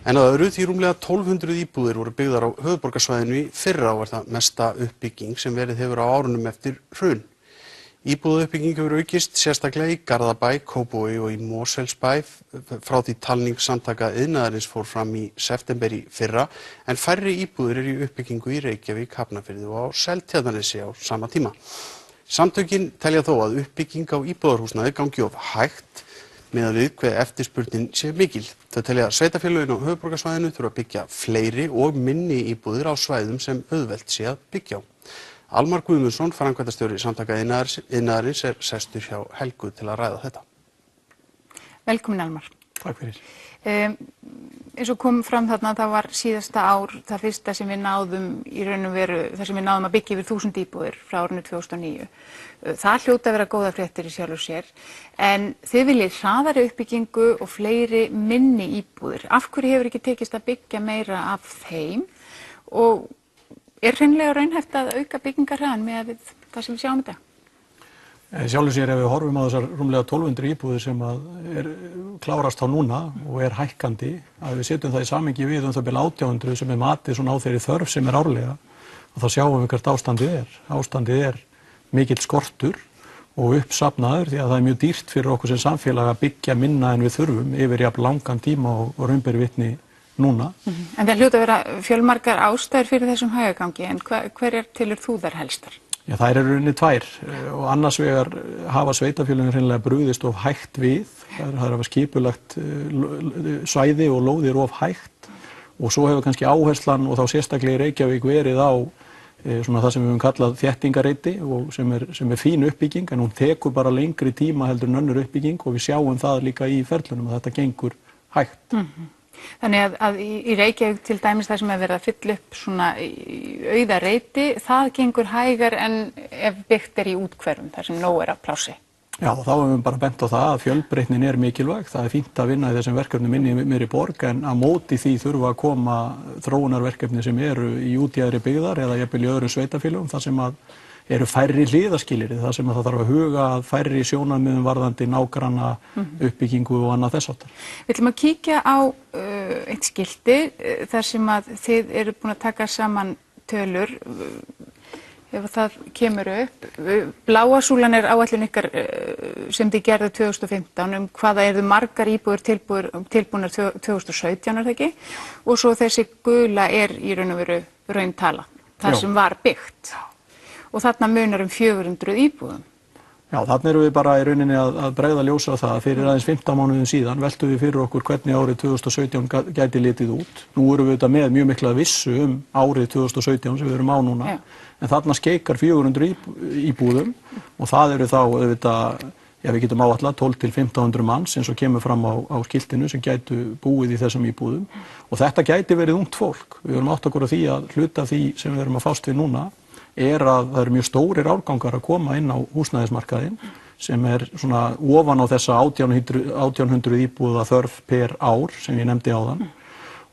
En að öðru því rúmlega 1200 íbúðir voru byggðar á höfuðborgarsvæðinu í fyrra og það mesta uppbygging sem verið hefur á árunum eftir hrun. Íbúðauppbygging hefur aukist sérstaklega í Garðabæ, Kópavogi og í Mosfellsbæ frá því talning Samtaka iðnaðarins fór fram í september í fyrra, en færri íbúðir eru í uppbyggingu í Reykjavík, Hafnarfirði og á Seltjarnarnesi á sama tíma. Samtökin telja þó að uppbygging á íbúðarhúsnæði gangi of hægt miðað við hve eftirspurnin sé mikil. Þau telja að sveitarfélögin á höfuðborgarsvæðinu þurfa að byggja fleiri og minni íbúðir á svæðum sem auðvelt sé að byggja á. Almar Guðmundsson, framkvæmdastjóri Samtaka iðnaðarins, sestur hjá Helgu til að ræða þetta. Velkomin Almar. Takk fyrir. Eins og kom fram þarna, það var síðasta ár það fyrsta sem við náðum í raun og veru, þar sem við náðum að byggja yfir 1000 íbúðir frá árinu 2009. Það hljóta að vera góða fréttir í sjálfu sér, en þið viljið hraðari uppbyggingu og fleiri minni íbúðir. Af hverju hefur ekki tekist að byggja meira af þeim og hreinlega raunhæft að auka byggingarhraðann með það sem við sjáum í dag? Sjálfu sér ef við horfum á þessar rúmlega 1200 íbúðir sem er klárast á núna og er hækkandi, að við setjum það í samhengi við það byrja 1800 sem er matið svona á þeirri þörf sem er árlega, og þá sjáum við hvert ástandið er. Ástandið er mikill skortur og uppsafnaður því að það er mjög dýrt fyrir okkur sem samfélag að byggja minna en við þurfum yfir jafn langan tíma og raun ber vitni núna. En það hljóta að vera fjölmargar ástæður fyrir þessum hægagangi, en hverjar telur þú þær helstar? Já, þær eru rauninni tvær og annars vegar hafa sveitarfélögin hreinlega brugðist of hægt við, það hafa skipulagt svæði og lóðir of hægt og svo hefur kannski áherslan og þá sérstaklega í Reykjavík verið á svona það sem við höfum kallað þéttingareiti og sem er fín uppbygging, en hún tekur bara lengri tíma heldur en önnur uppbygging og við sjáum það líka í ferlunum að þetta gengur hægt. Þannig að í Reykjavík til dæmis það sem er verið að fylla upp svona auða reiti, það gengur hægar en ef byggt er í úthverfum þar sem nóg er af plássi. Já, þá hefum við bara bent á það að fjölbreytnin er mikilvæg. Það er fínt að vinna í þessum verkefnum inni í meiri borg, en á móti því þurfa að koma þróunarverkefni sem eru í útjaðri byggðar eða jafnvel í öðrum sveitarfélögum, þar sem að eru færri hliðarskilyrði, þar sem að það þarf að huga að færri sjónarmiðum varðandi nágranna uppbyggingu og annað þess háttar. Við ætlum að kíkja á eitt skilti þar sem að þið eru búin að taka saman tölur ef það kemur upp. Bláa súlan er áætlun ykkar sem þið gerðu 2015 hvaða eru margar íbúðir tilbúnar 2017 er það ekki, og svo þessi gula er í raun og veru rauntala, þar sem var byggt. Og þarna munar 400 íbúðum. Já, þarna erum við bara í rauninni að bregða ljósa á það. Fyrir aðeins 15 mánuðum síðan veltum við fyrir okkur hvernig árið 2017 gæti litið út. Nú erum við með mjög mikla vissu árið 2017 sem við erum á núna. Já. En þarna skeikar 400 íbúðum og það eru þá auðvitað, við getum áætlað 12 til 1500 manns eins og kemur fram á skiltinu sem gætu búið í þessum íbúðum. Og þetta gæti verið ungt fólk. Við erum átt okkur á því að hluta því sem við erum að fást við núna er að það eru mjög stórir árgangar að koma inn á húsnæðismarkaðinn sem er svona ofan á þessa 1800 íbúða þörf per ár sem ég nefndi áðan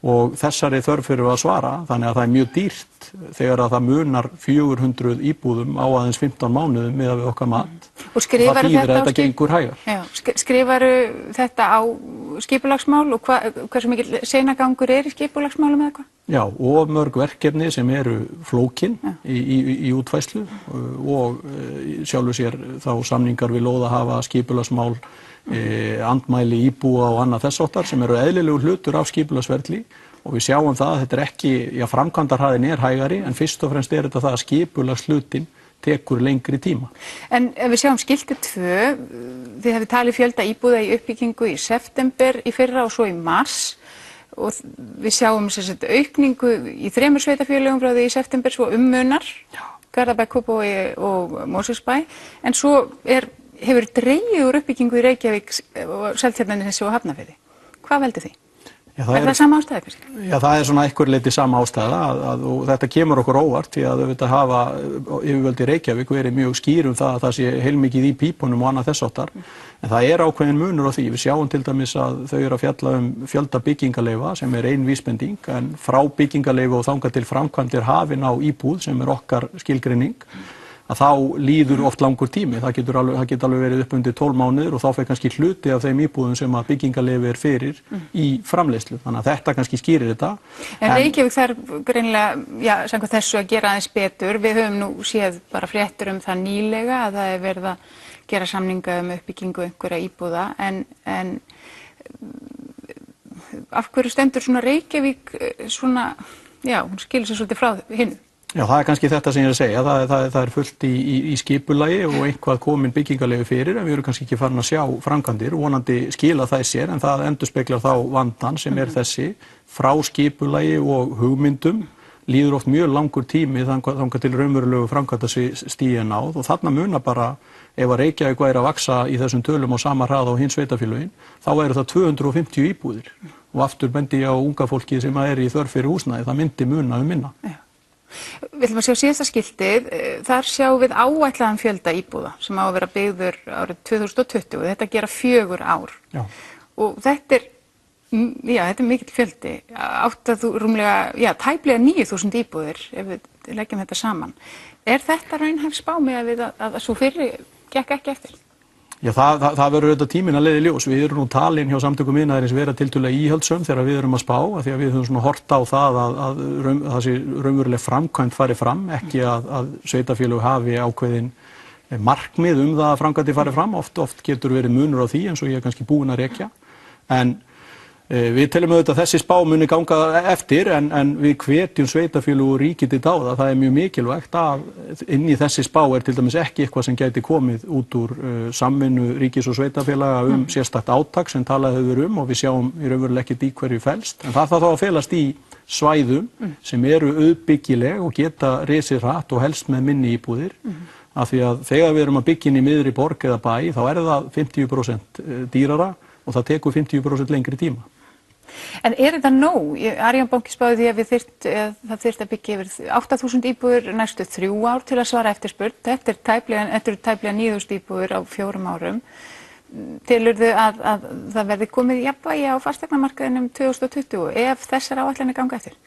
og þessari þörf fyrir að svara, þannig að það er mjög dýrt þegar að það munar 400 íbúðum á aðeins 15 mánuðum miðað við okkar mat. Og skrifaru þetta gengur hægar. Já, skrifaru þetta á skipulagsmál og hversu mikil seinagangur er í skipulagsmálum eða hvað? Já, og mörg verkefni sem eru flókin í útfærslu og sjálfu sér þá samningar við lóðahafa, skipulagsmál, andmæli íbúa og annað þess háttar sem eru eðlilegur hlutur af skipulagsferli og við sjáum það að þetta er ekki, framkvæmdarhraðinn er hægari en fyrst og fremst er þetta það að skipulagshlutin tekur lengri tíma. En ef við sjáum skilti 2, þið hafið talið fjölda íbúða í uppbyggingu í september í fyrra og svo í mars og við sjáum aukningu í 3 sveitarfélögum frá því í september svo munar, Garðabæ, Kópavogi og Mosfellsbæ, en svo hefur dregið úr uppbyggingu í Reykjavík og Seltjarnarnesi og Hafnarfirði. Hvað veldur því? Já, það er sama ástæða kannski? Já, það er svona einhver leyti sama ástæða og þetta kemur okkur óvart því að auðvitað hafa yfirvöld í Reykjavík verið mjög skýr það að það sé heilmikið í pípunum og annað þess háttar. En það er ákveðin munur á því. Við sjáum til dæmis að þau eru að fjalla fjölda byggingarleyfa sem er ein vísbending en frá byggingarleyfi og þangað til framkvæmd er hafin á íbúð sem er okkar skilgreining. að þá líður oft langur tími. Það getur alveg verið upp undir 12 mánuðir og þá fer kannski hluti af þeim íbúðum sem að byggingarleyfi er fyrir í framleiðslu. Þannig að þetta kannski skýrir þetta. En Reykjavík þarf greinilega, samkvæmt þessu að gera aðeins betur. Við höfum nú séð bara fréttur það nýlega að það er verið að gera samninga uppbyggingu einhverja íbúða en af hverju stendur svona Reykjavík svona, hún skilur sig svolítið frá hinu? Já, það er kannski þetta sem ég er að segja, það er fullt í skipulagi og einhvað komin byggingarleyfi fyrir en við erum kannski ekki farin að sjá framkvæmdir, vonandi skila það sér en það endurspeglar þá vandann sem er þessi frá skipulagi og hugmyndum líður oft mjög langur tími þangað til raunverulegu framkvæmdastigi náð og þarna munar bara ef að Reykjavík væri að vaxa í þessum tölum á sama hraða á hins sveitarfélögin þá væru það 250 íbúðir og aftur bendi ég á unga fólki sem er í þörf fyrir húsnæði, það myndi muna minna. Já. Við ætlum að sjá síðasta skiltið, þar sjáum við áætlaðan fjölda íbúða sem á að vera byggður árið 2020 og þetta gera 4 ár. Já. Og þetta er mikill fjöldi, tæplega 9.000 íbúðir ef við leggjum þetta saman. Er þetta raunhæf spá með að svo fyrri gekk ekki eftir? Já, það verður auðvitað tíminn að leiða í ljós. Við erum nú talin hjá samtökum iðnaðarins vera tiltölulega íhaldssöm þegar við erum að spá, af því að við höfum svona hort á það að þessi raunveruleg framkvæmd fari fram, ekki að sveitarfélög hafi ákveðin markmið það að framkvæmdi fari fram. Oft getur verið munur á því eins og ég er kannski búinn að rekja. En við teljum auðvitað að þessi spá muni ganga eftir en við hvetjum sveitarfélög og ríki til dáða. Það er mjög mikilvægt að inn í þessi spá er til dæmis ekki eitthvað sem gæti komið út úr samvinnu ríkis og sveitarfélaga sérstakt átak sem talað hefur og við sjáum í raunverulega ekkert í hverju felst. En það þarf þá að felast í svæðum sem eru auðbyggileg og geta risið hratt og helst með minni íbúðir. Af því að þegar við erum að byggja inn í miðri borg eða bæ þá er það 50% dýrara og það tekur 50% lengri tíma. En er þetta nóg? Arion banki spáði því að það þyrfti að byggja yfir 8.000 íbúðir næstu 3 ár til að svara eftirspurn. Þetta eru tæplega 9.000 íbúðir á 4 árum. Telurðu að það verði komið jafnvægi á fasteignamarkaðinum 2020 ef þessar áætlanir ganga eftir?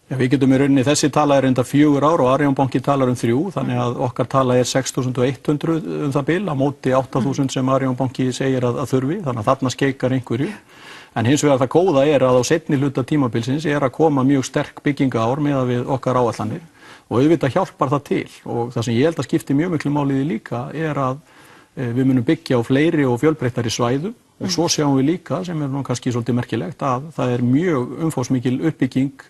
Já, við getum í rauninni, þessi tala er enda 4 ár og Arion banki talar 3, þannig að okkar tala er 6.100 það bil á móti 8.000 sem Arion banki segir að þurfi, þannig að þarna skeikar einhverju. En hins vegar það góða er að á seinni hluta tímabilsins er að koma mjög sterk byggingaár miðað við okkar áætlanir og auðvitað hjálpar það til og það sem ég held að skipti mjög miklu máli líka er að við munum byggja á fleiri og fjölbreyttari svæðum og svo sjáum við líka, sem er nú kannski svolítið merkilegt, að það er mjög umfangsmikil uppbygging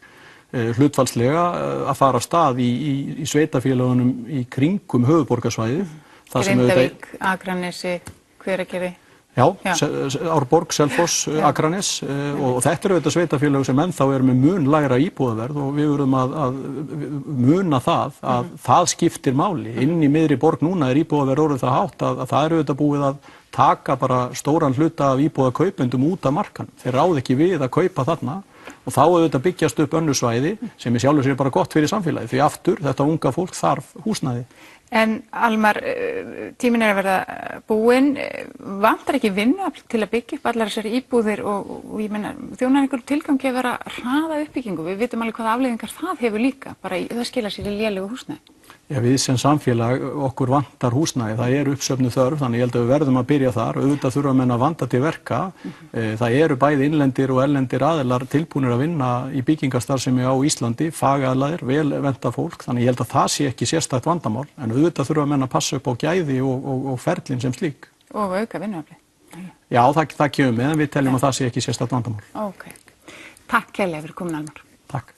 hlutfallslega að fara af stað í sveitarfélögunum í kringum höfuðborgarsvæðið. Grindavík, Akranesi, Hveragerði. Já, Árborg, Selfoss, Akranes og þetta eru auðvitað sveitarfélög sem ennþá eru með mun lægra íbúðaverð og við verðum að muna það að það skiptir máli. Inn í miðri borg núna er íbúðaverð orðið það hátt að það eru auðvitað búið að taka bara stóran hluta af íbúðakaupendum út af markanum. Þeir ráð ekki við að kaupa þarna og þá auðvitað byggjast upp önnur svæði sem er sjálfur sér bara gott fyrir samfélagið því aftur þetta unga fólk þarf húsnæði. En Almar, tíminn er að verða búinn, vantar ekki vinnuafl til að byggja upp allar þessar íbúðir og ég meina þjónar einhverjum tilgangi að vera hraða uppbyggingu, við vitum alveg hvaða afleiðingar það hefur líka, bara það skilar sér í lélegu húsnæði. Já, við sem samfélag, okkur vantar húsnæði, það er uppsöfnuð þörf, þannig ég held að við verðum að byrja þar, auðvitað þurfa menn að vanda til verka, það eru bæði innlendir og erlendir aðilar tilbúnir að vinna í byggingarstarfsemi á Íslandi, fagaðilar, vel venta fólk, þannig ég held að það sé ekki sérstakt vandamál, en auðvitað þurfa menn að passa upp á gæði og ferlin sem slík. Og auka vinnuafli. Já, það kemur með, en við teljum að það sé ekki sérstakt vandamál. Ok. Takk kærlega fyrir komin, Almar. Takk.